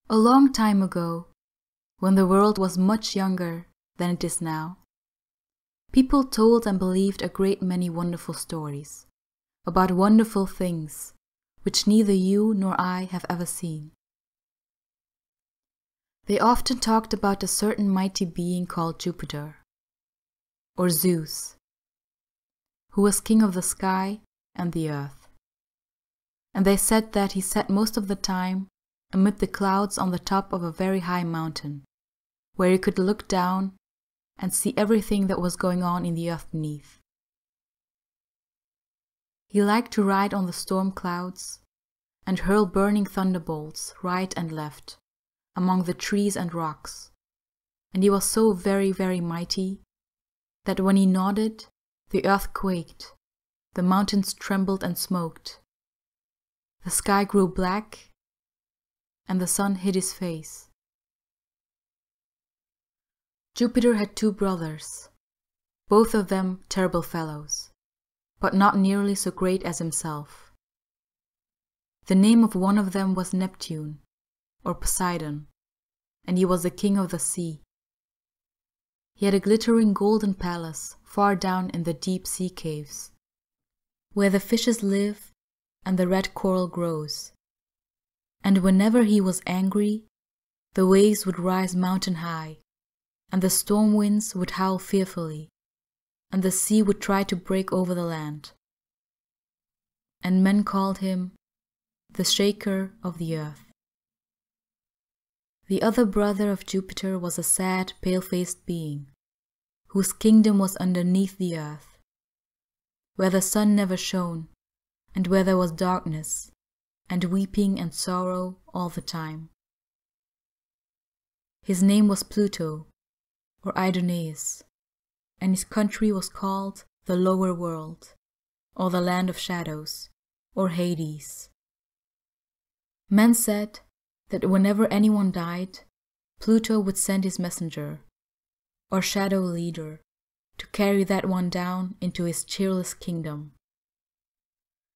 A long time ago, when the world was much younger than it is now, people told and believed a great many wonderful stories about wonderful things which neither you nor I have ever seen. They often talked about a certain mighty being called Jupiter, or Zeus, who was king of the sky and the earth. And they said that he sat most of the time amid the clouds on the top of a very high mountain, where he could look down and see everything that was going on in the earth beneath. He liked to ride on the storm clouds and hurl burning thunderbolts right and left among the trees and rocks, and he was so very, very mighty that when he nodded, the earth quaked, the mountains trembled and smoked, the sky grew black, and the sun hid his face. Jupiter had two brothers, both of them terrible fellows, but not nearly so great as himself. The name of one of them was Neptune, or Poseidon, and he was the king of the sea. He had a glittering golden palace far down in the deep sea caves, where the fishes live and the red coral grows. And whenever he was angry, the waves would rise mountain high, and the storm winds would howl fearfully, and the sea would try to break over the land. And men called him the shaker of the earth. The other brother of Jupiter was a sad, pale-faced being, whose kingdom was underneath the earth, where the sun never shone, and where there was darkness, and weeping and sorrow all the time. His name was Pluto, or Idoneus, and his country was called the Lower World, or the Land of Shadows, or Hades. Men said that whenever anyone died, Pluto would send his messenger, or shadow leader, to carry that one down into his cheerless kingdom.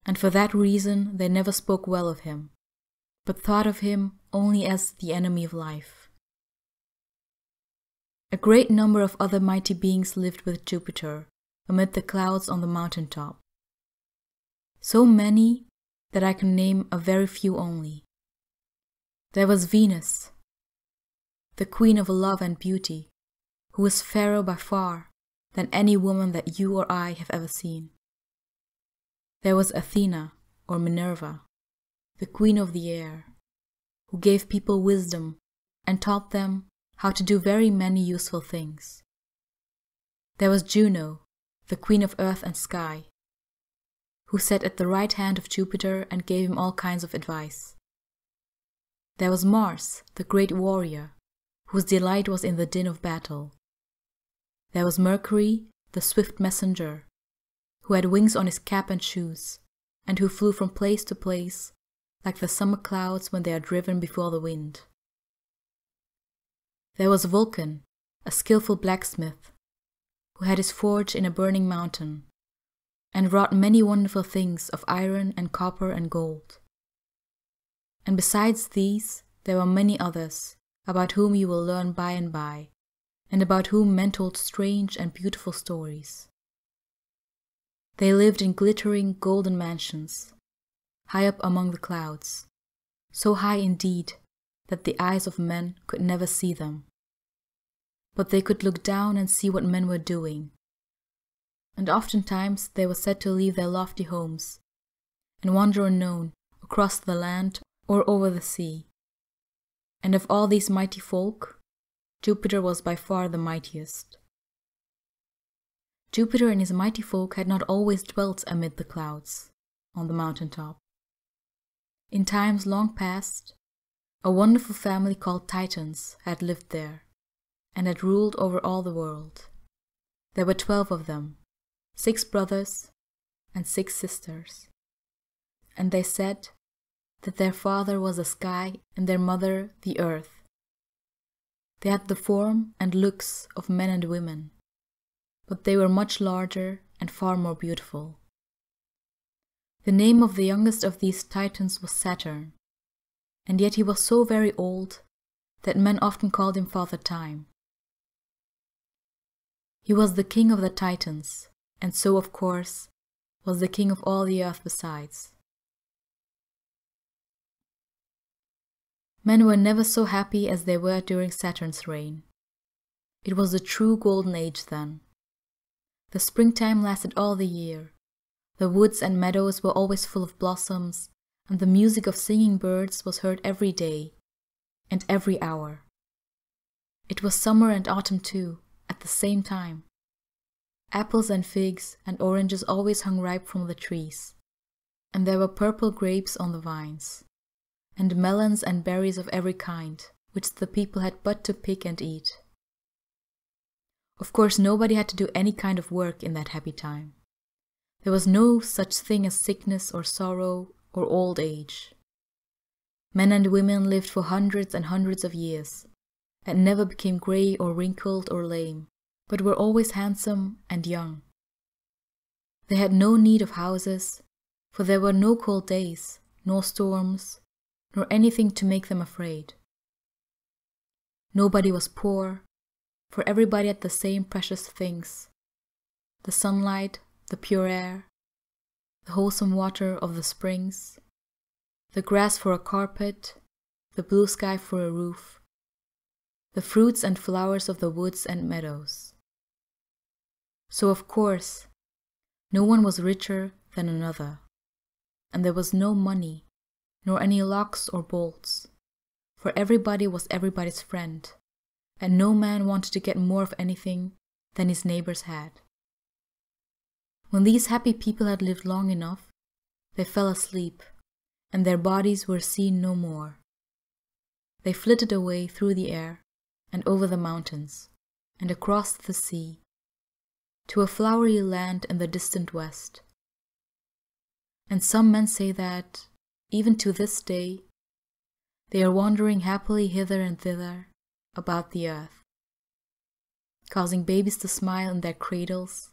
And for that reason they never spoke well of him, but thought of him only as the enemy of life. A great number of other mighty beings lived with Jupiter amid the clouds on the mountain top. So many that I can name a very few only. There was Venus, the queen of love and beauty, who was fairer by far than any woman that you or I have ever seen. There was Athena, or Minerva, the queen of the air, who gave people wisdom and taught them how to do very many useful things. There was Juno, the queen of earth and sky, who sat at the right hand of Jupiter and gave him all kinds of advice. There was Mars, the great warrior, whose delight was in the din of battle. There was Mercury, the swift messenger, who had wings on his cap and shoes, and who flew from place to place like the summer clouds when they are driven before the wind. There was Vulcan, a skillful blacksmith, who had his forge in a burning mountain, and wrought many wonderful things of iron and copper and gold. And besides these, there were many others, about whom you will learn by and by, and about whom men told strange and beautiful stories. They lived in glittering golden mansions, high up among the clouds, so high indeed that the eyes of men could never see them. But they could look down and see what men were doing. And oftentimes they were said to leave their lofty homes and wander unknown across the land or over the sea. And of all these mighty folk, Jupiter was by far the mightiest. Jupiter and his mighty folk had not always dwelt amid the clouds, on the mountain top. In times long past, a wonderful family called Titans had lived there, and had ruled over all the world. There were 12 of them, 6 brothers and 6 sisters. And they said that their father was the sky and their mother the earth. They had the form and looks of men and women, but they were much larger and far more beautiful. The name of the youngest of these Titans was Saturn, and yet he was so very old that men often called him Father Time. He was the king of the Titans, and so, of course, was the king of all the earth besides. Men were never so happy as they were during Saturn's reign. It was the true golden age then. The springtime lasted all the year. The woods and meadows were always full of blossoms, and the music of singing birds was heard every day and every hour. It was summer and autumn too, at the same time. Apples and figs and oranges always hung ripe from the trees, and there were purple grapes on the vines, and melons and berries of every kind, which the people had but to pick and eat. Of course, nobody had to do any kind of work in that happy time. There was no such thing as sickness or sorrow or old age. Men and women lived for hundreds and hundreds of years, and never became grey or wrinkled or lame, but were always handsome and young. They had no need of houses, for there were no cold days, nor storms, nor anything to make them afraid. Nobody was poor, for everybody had the same precious things: the sunlight, the pure air, the wholesome water of the springs, the grass for a carpet, the blue sky for a roof, the fruits and flowers of the woods and meadows. So, of course, no one was richer than another, and there was no money, nor any locks or bolts, for everybody was everybody's friend, and no man wanted to get more of anything than his neighbors had. When these happy people had lived long enough, they fell asleep, and their bodies were seen no more. They flitted away through the air, and over the mountains, and across the sea, to a flowery land in the distant west. And some men say that, even to this day, they are wandering happily hither and thither about the earth, causing babies to smile in their cradles,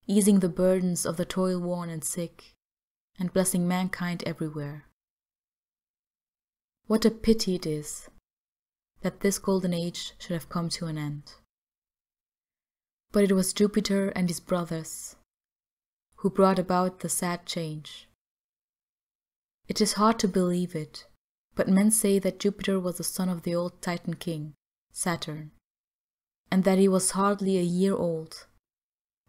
easing the burdens of the toil-worn and sick, and blessing mankind everywhere. What a pity it is that this golden age should have come to an end. But it was Jupiter and his brothers who brought about the sad change. It is hard to believe it, but men say that Jupiter was the son of the old Titan king, Saturn, and that he was hardly a year old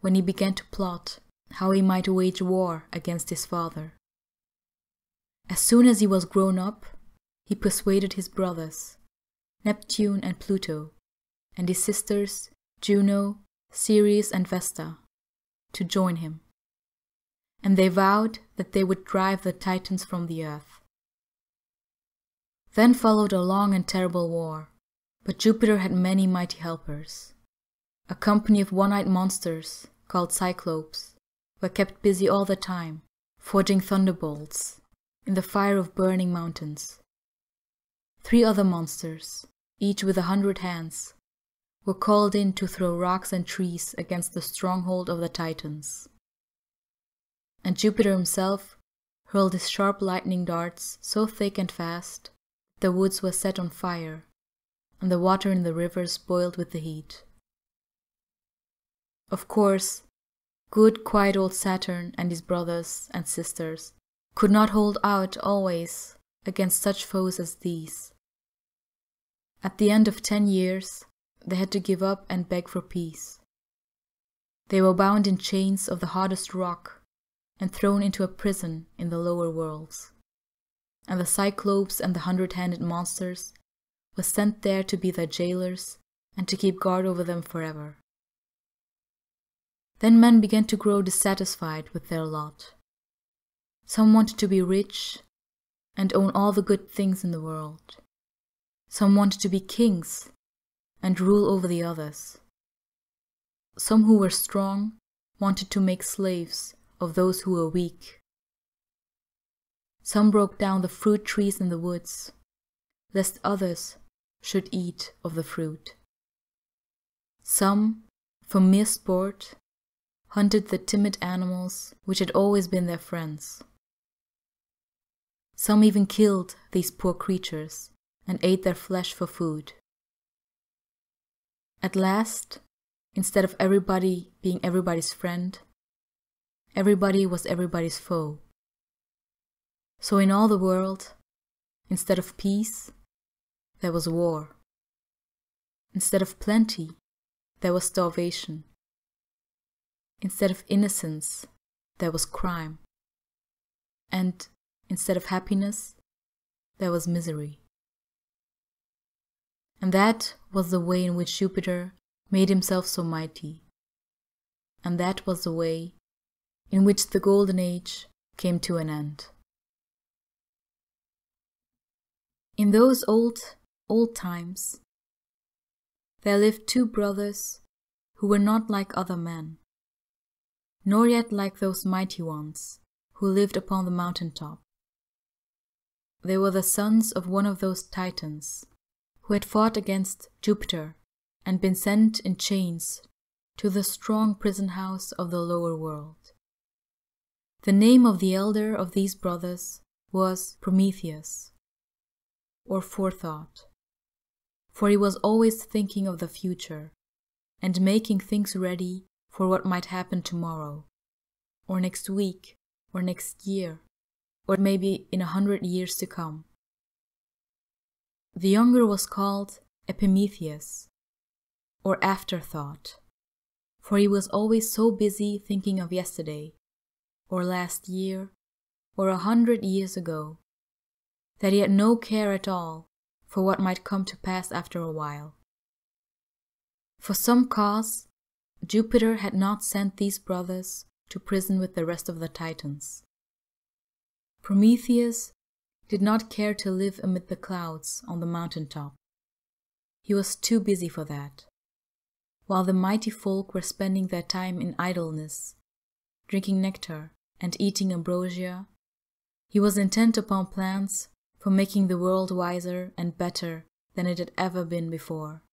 when he began to plot how he might wage war against his father. As soon as he was grown up, he persuaded his brothers, Neptune and Pluto, and his sisters, Juno, Ceres and Vesta, to join him, and they vowed that they would drive the Titans from the earth. Then followed a long and terrible war, but Jupiter had many mighty helpers. A company of one-eyed monsters, called Cyclopes, were kept busy all the time, forging thunderbolts in the fire of burning mountains. 3 other monsters, each with 100 hands, were called in to throw rocks and trees against the stronghold of the Titans. And Jupiter himself hurled his sharp lightning darts so thick and fast that the woods were set on fire, and the water in the rivers boiled with the heat. Of course, good, quiet old Saturn and his brothers and sisters could not hold out always against such foes as these. At the end of 10 years, they had to give up and beg for peace. They were bound in chains of the hardest rock and thrown into a prison in the lower worlds, and the Cyclopes and the 100-handed monsters were sent there to be their jailers and to keep guard over them forever. Then men began to grow dissatisfied with their lot. Some wanted to be rich and own all the good things in the world. Some wanted to be kings and rule over the others. Some who were strong wanted to make slaves of those who were weak. Some broke down the fruit trees in the woods, lest others should eat of the fruit. Some, for mere sport, hunted the timid animals which had always been their friends. Some even killed these poor creatures and ate their flesh for food. At last, instead of everybody being everybody's friend, everybody was everybody's foe. So in all the world, instead of peace, there was war. Instead of plenty, there was starvation. Instead of innocence, there was crime. And instead of happiness, there was misery. And that was the way in which Jupiter made himself so mighty. And that was the way in which the Golden Age came to an end. In those old times, there lived two brothers who were not like other men, nor yet like those mighty ones who lived upon the mountain-top. They were the sons of one of those Titans who had fought against Jupiter and been sent in chains to the strong prison house of the lower world. The name of the elder of these brothers was Prometheus, or Forethought, for he was always thinking of the future and making things ready for what might happen tomorrow, or next week, or next year, or maybe in 100 years to come. The younger was called Epimetheus, or Afterthought, for he was always so busy thinking of yesterday, or last year, or 100 years ago, that he had no care at all for what might come to pass after a while. For some cause, Jupiter had not sent these brothers to prison with the rest of the Titans. Prometheus did not care to live amid the clouds on the mountain-top. He was too busy for that. While the mighty folk were spending their time in idleness, drinking nectar and eating ambrosia, he was intent upon plans for making the world wiser and better than it had ever been before.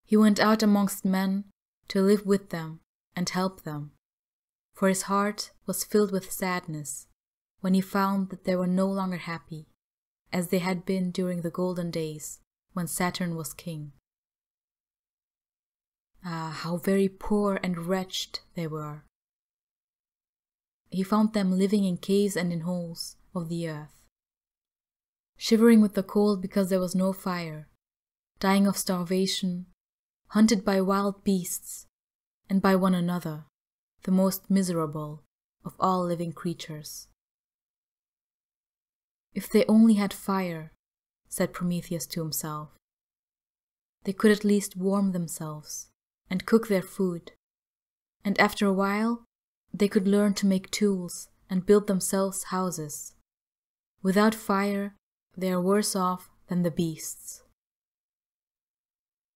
He went out amongst men to live with them and help them, for his heart was filled with sadness when he found that they were no longer happy, as they had been during the golden days when Saturn was king. Ah, how very poor and wretched they were. He found them living in caves and in holes of the earth, shivering with the cold because there was no fire, dying of starvation, hunted by wild beasts, and by one another, the most miserable of all living creatures. If they only had fire, said Prometheus to himself, they could at least warm themselves and cook their food, and after a while they could learn to make tools and build themselves houses. Without fire, they are worse off than the beasts.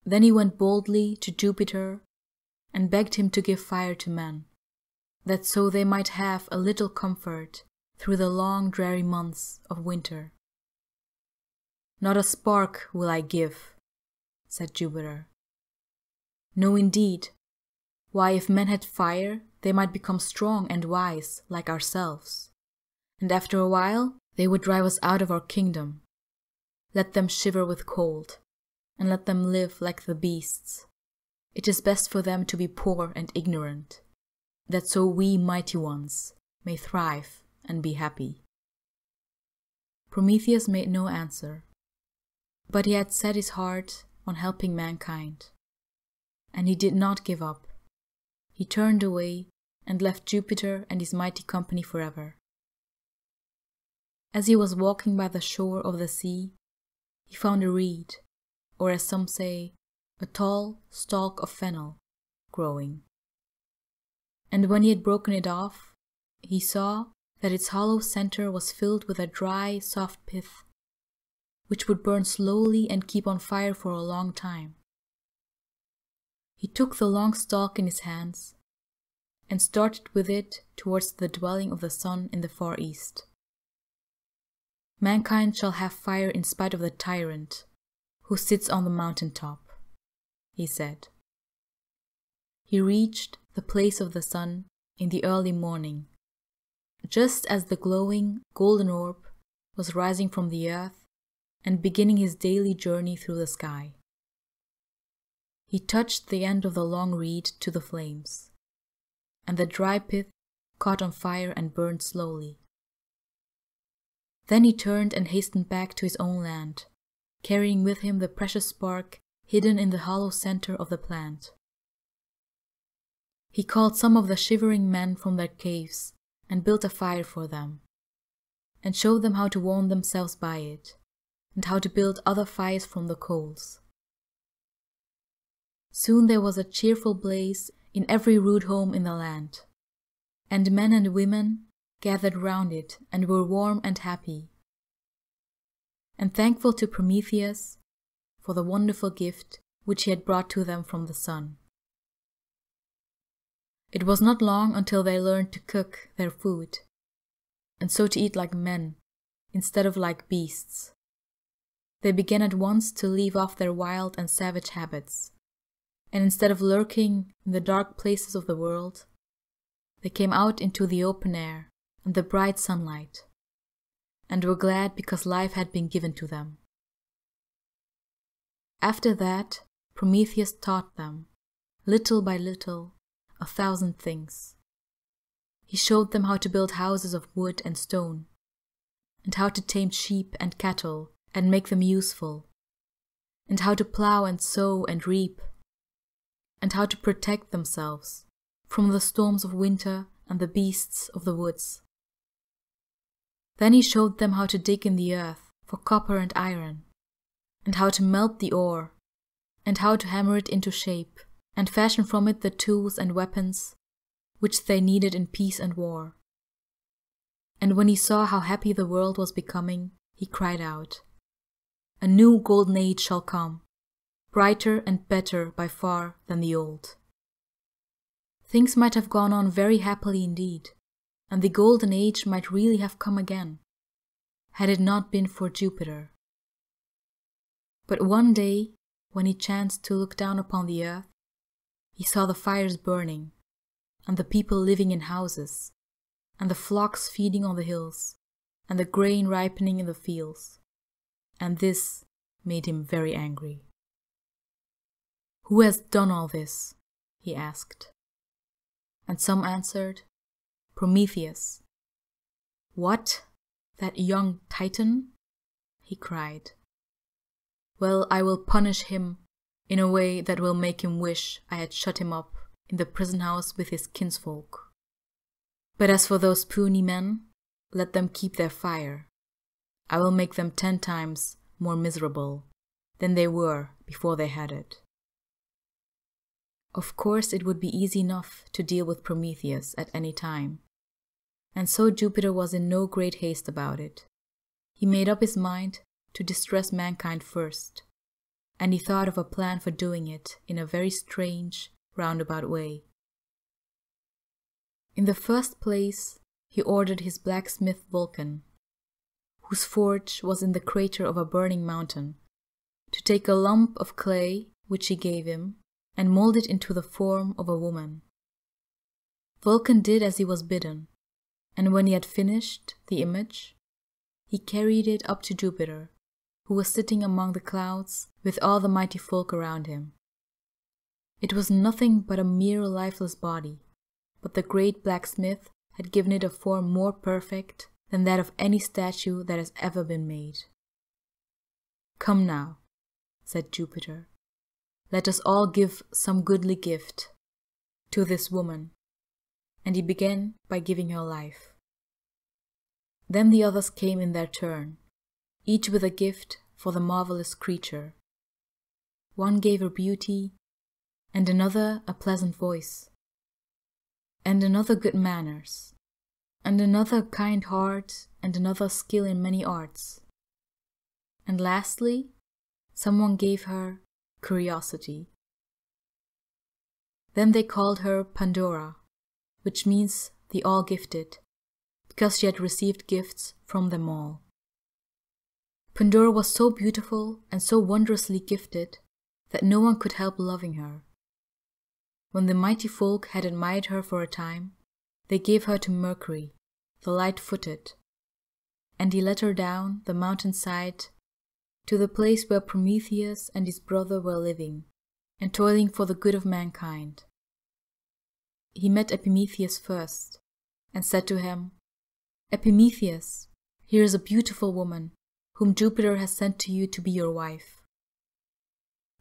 Then he went boldly to Jupiter and begged him to give fire to men, that so they might have a little comfort through the long dreary months of winter. Not a spark will I give, said Jupiter. No, indeed. Why, if men had fire, they might become strong and wise like ourselves, and after a while they would drive us out of our kingdom. Let them shiver with cold, and let them live like the beasts. It is best for them to be poor and ignorant, that so we mighty ones may thrive and be happy. Prometheus made no answer, but he had set his heart on helping mankind, and he did not give up. He turned away and left Jupiter and his mighty company forever. As he was walking by the shore of the sea, he found a reed, or as some say, a tall stalk of fennel, growing. And when he had broken it off, he saw that its hollow center was filled with a dry, soft pith, which would burn slowly and keep on fire for a long time. He took the long stalk in his hands and started with it towards the dwelling of the sun in the far east. Mankind shall have fire in spite of the tyrant who sits on the mountain-top, he said. He reached the place of the sun in the early morning just as the glowing golden orb was rising from the earth and beginning his daily journey through the sky. He touched the end of the long reed to the flames, and the dry pith caught on fire and burned slowly. Then he turned and hastened back to his own land, carrying with him the precious spark hidden in the hollow center of the plant. He called some of the shivering men from their caves and built a fire for them, and showed them how to warm themselves by it, and how to build other fires from the coals. Soon there was a cheerful blaze in every rude home in the land, and men and women gathered round it and were warm and happy, and thankful to Prometheus for the wonderful gift which he had brought to them from the sun. It was not long until they learned to cook their food, and so to eat like men instead of like beasts. They began at once to leave off their wild and savage habits, and instead of lurking in the dark places of the world, they came out into the open air and the bright sunlight, and were glad because life had been given to them. After that, Prometheus taught them, little by little, 1,000 things. He showed them how to build houses of wood and stone, and how to tame sheep and cattle and make them useful, and how to plow and sow and reap, and how to protect themselves from the storms of winter and the beasts of the woods. Then he showed them how to dig in the earth for copper and iron, and how to melt the ore, and how to hammer it into shape, and fashion from it the tools and weapons which they needed in peace and war. And when he saw how happy the world was becoming, he cried out, "A new golden age shall come, brighter and better by far than the old." Things might have gone on very happily indeed, and the golden age might really have come again, had it not been for Jupiter. But one day, when he chanced to look down upon the earth, he saw the fires burning, and the people living in houses, and the flocks feeding on the hills, and the grain ripening in the fields, and this made him very angry. "Who has done all this?" he asked. And some answered, "Prometheus." "What? That young Titan?" he cried. "Well, I will punish him in a way that will make him wish I had shut him up in the prison house with his kinsfolk. But as for those puny men, let them keep their fire. I will make them 10 times more miserable than they were before they had it." Of course, it would be easy enough to deal with Prometheus at any time, and so Jupiter was in no great haste about it. He made up his mind to distress mankind first, and he thought of a plan for doing it in a very strange, roundabout way. In the first place, he ordered his blacksmith Vulcan, whose forge was in the crater of a burning mountain, to take a lump of clay which he gave him, and mold it into the form of a woman. Vulcan did as he was bidden, and when he had finished the image, he carried it up to Jupiter, who was sitting among the clouds with all the mighty folk around him. It was nothing but a mere lifeless body, but the great blacksmith had given it a form more perfect than that of any statue that has ever been made. "Come now," said Jupiter, "let us all give some goodly gift to this woman," and he began by giving her life. Then the others came in their turn, each with a gift for the marvelous creature. One gave her beauty, and another a pleasant voice, and another good manners, and another kind heart, and another skill in many arts. And lastly, someone gave her curiosity. Then they called her Pandora, which means the all-gifted, because she had received gifts from them all. Pandora was so beautiful and so wondrously gifted that no one could help loving her. When the mighty folk had admired her for a time, they gave her to Mercury, the light-footed, and he led her down the mountainside to the place where Prometheus and his brother were living and toiling for the good of mankind. He met Epimetheus first and said to him, "Epimetheus, here is a beautiful woman whom Jupiter has sent to you to be your wife."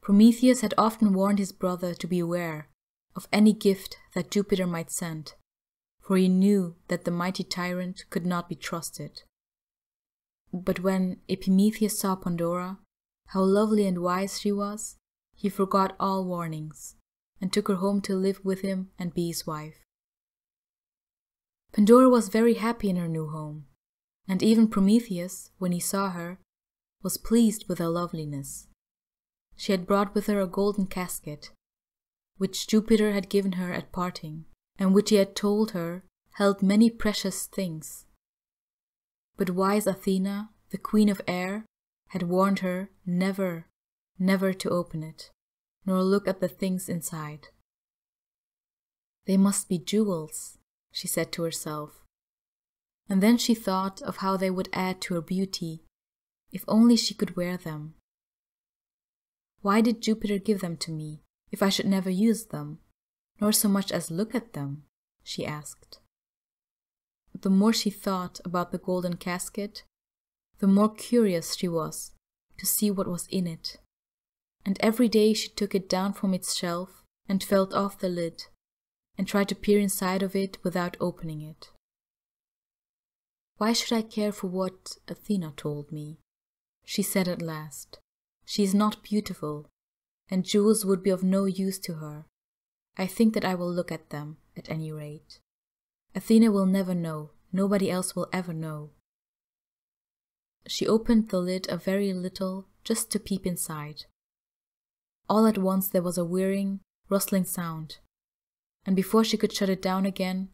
Prometheus had often warned his brother to beware of any gift that Jupiter might send, for he knew that the mighty tyrant could not be trusted. But when Epimetheus saw Pandora, how lovely and wise she was, he forgot all warnings and took her home to live with him and be his wife. Pandora was very happy in her new home, and even Prometheus, when he saw her, was pleased with her loveliness. She had brought with her a golden casket, which Jupiter had given her at parting, and which he had told her held many precious things. But wise Athena, the queen of air, had warned her never to open it, nor look at the things inside. "They must be jewels," she said to herself, and then she thought of how they would add to her beauty, if only she could wear them. "Why did Jupiter give them to me, if I should never use them, nor so much as look at them?" she asked. The more she thought about the golden casket, the more curious she was to see what was in it, and every day she took it down from its shelf and felt off the lid, and tried to peer inside of it without opening it. "Why should I care for what Athena told me?" she said at last. "She is not beautiful, and jewels would be of no use to her. I think that I will look at them, at any rate. Athena will never know, nobody else will ever know." She opened the lid a very little, just to peep inside. All at once there was a whirring, rustling sound, and before she could shut it down again,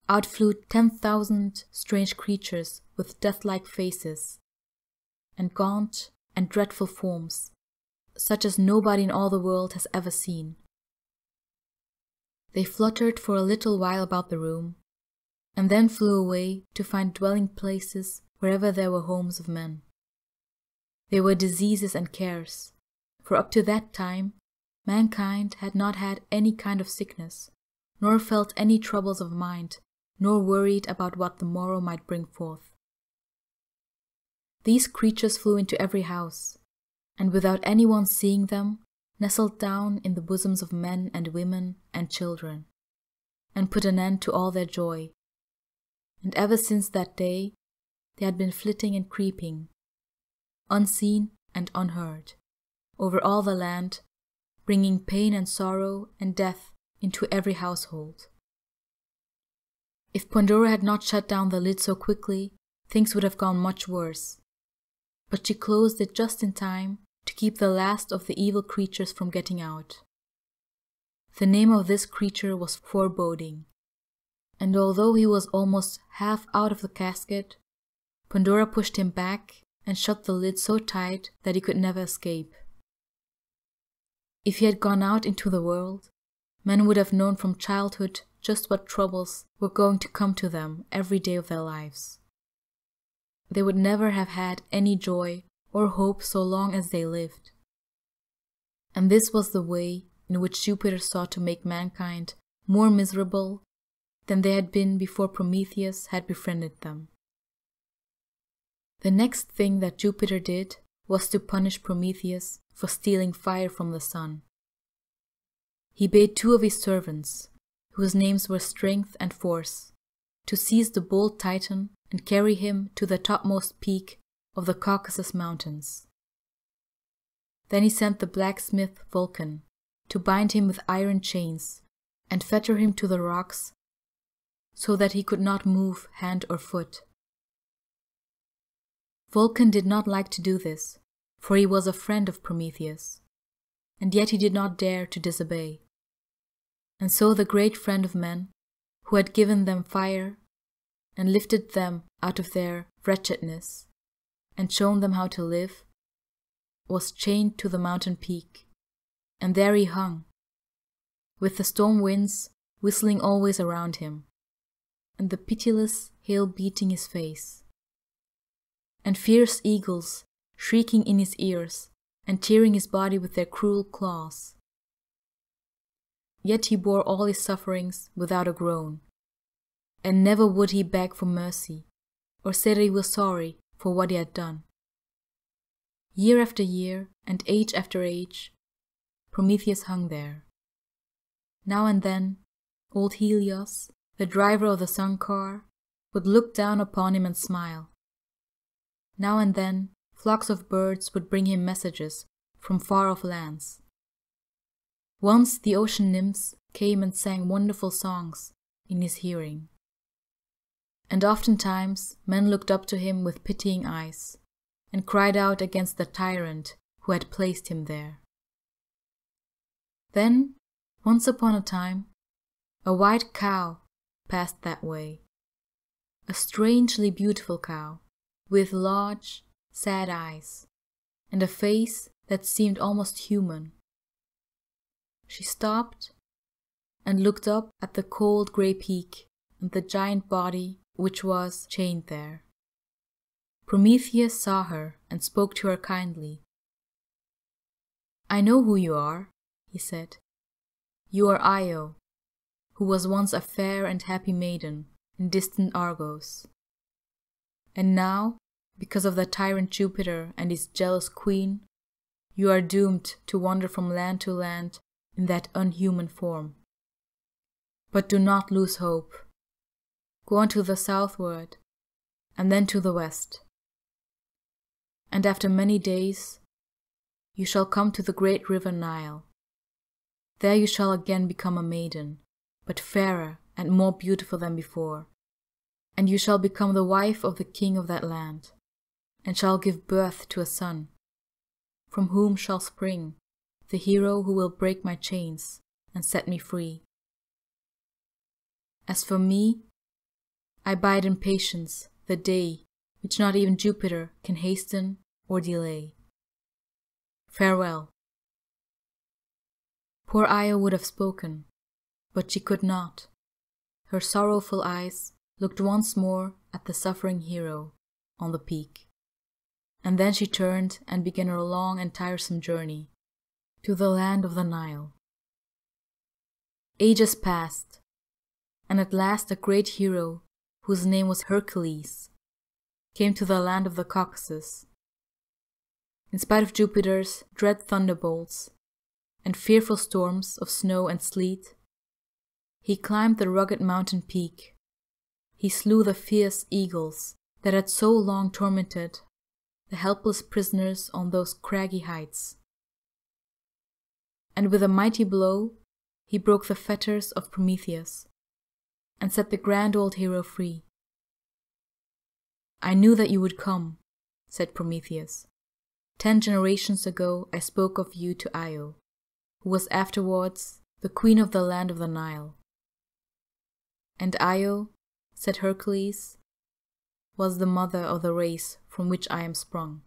out flew 10,000 strange creatures with death-like faces, and gaunt and dreadful forms, such as nobody in all the world has ever seen. They fluttered for a little while about the room, and then flew away to find dwelling places wherever there were homes of men. They were diseases and cares, for up to that time mankind had not had any kind of sickness, nor felt any troubles of mind, nor worried about what the morrow might bring forth. These creatures flew into every house, and without anyone seeing them, nestled down in the bosoms of men and women and children, and put an end to all their joy. And ever since that day, they had been flitting and creeping, unseen and unheard, over all the land, bringing pain and sorrow and death into every household. If Pandora had not shut down the lid so quickly, things would have gone much worse. But she closed it just in time to keep the last of the evil creatures from getting out. The name of this creature was Foreboding, and although he was almost half out of the casket, Pandora pushed him back and shut the lid so tight that he could never escape. If he had gone out into the world, men would have known from childhood just what troubles were going to come to them every day of their lives. They would never have had any joy or hope so long as they lived. And this was the way in which Jupiter sought to make mankind more miserable than they had been before Prometheus had befriended them. The next thing that Jupiter did was to punish Prometheus for stealing fire from the sun. He bade 2 of his servants, whose names were Strength and Force, to seize the bold Titan and carry him to the topmost peak of the Caucasus Mountains. Then he sent the blacksmith Vulcan to bind him with iron chains and fetter him to the rocks so that he could not move hand or foot. Vulcan did not like to do this, for he was a friend of Prometheus, and yet he did not dare to disobey. And so the great friend of men, who had given them fire and lifted them out of their wretchedness and shown them how to live, was chained to the mountain peak, and there he hung, with the storm winds whistling always around him, and the pitiless hail beating his face, and fierce eagles shrieking in his ears and tearing his body with their cruel claws. Yet he bore all his sufferings without a groan, and never would he beg for mercy or say that he was sorry for what he had done. Year after year and age after age, Prometheus hung there. Now and then, old Helios, the driver of the sun car, would look down upon him and smile. Now and then, flocks of birds would bring him messages from far-off lands. Once the ocean nymphs came and sang wonderful songs in his hearing. And oftentimes men looked up to him with pitying eyes and cried out against the tyrant who had placed him there. Then, once upon a time, a white cow passed that way, a strangely beautiful cow with large, sad eyes and a face that seemed almost human. She stopped and looked up at the cold grey peak and the giant body which was chained there. Prometheus saw her and spoke to her kindly. "I know who you are," he said. "You are Io, who was once a fair and happy maiden in distant Argos. And now, because of the tyrant Jupiter and his jealous queen, you are doomed to wander from land to land in that unhuman form. But do not lose hope. Go on to the southward, and then to the west. And after many days, you shall come to the great river Nile. There you shall again become a maiden, but fairer and more beautiful than before, and you shall become the wife of the king of that land, and shall give birth to a son, from whom shall spring the hero who will break my chains and set me free. As for me, I bide in patience the day which not even Jupiter can hasten or delay. Farewell." Poor Io would have spoken, but she could not. Her sorrowful eyes looked once more at the suffering hero on the peak, and then she turned and began her long and tiresome journey to the land of the Nile. Ages passed, and at last a great hero, whose name was Hercules, came to the land of the Cossiers. In spite of Jupiter's dread thunderbolts and fearful storms of snow and sleet, he climbed the rugged mountain peak. He slew the fierce eagles that had so long tormented the helpless prisoners on those craggy heights. And with a mighty blow, he broke the fetters of Prometheus and set the grand old hero free. "I knew that you would come," said Prometheus. 10 generations ago I spoke of you to Io, who was afterwards the queen of the land of the Nile. And Io, said Hercules, was the mother of the race from which I am sprung.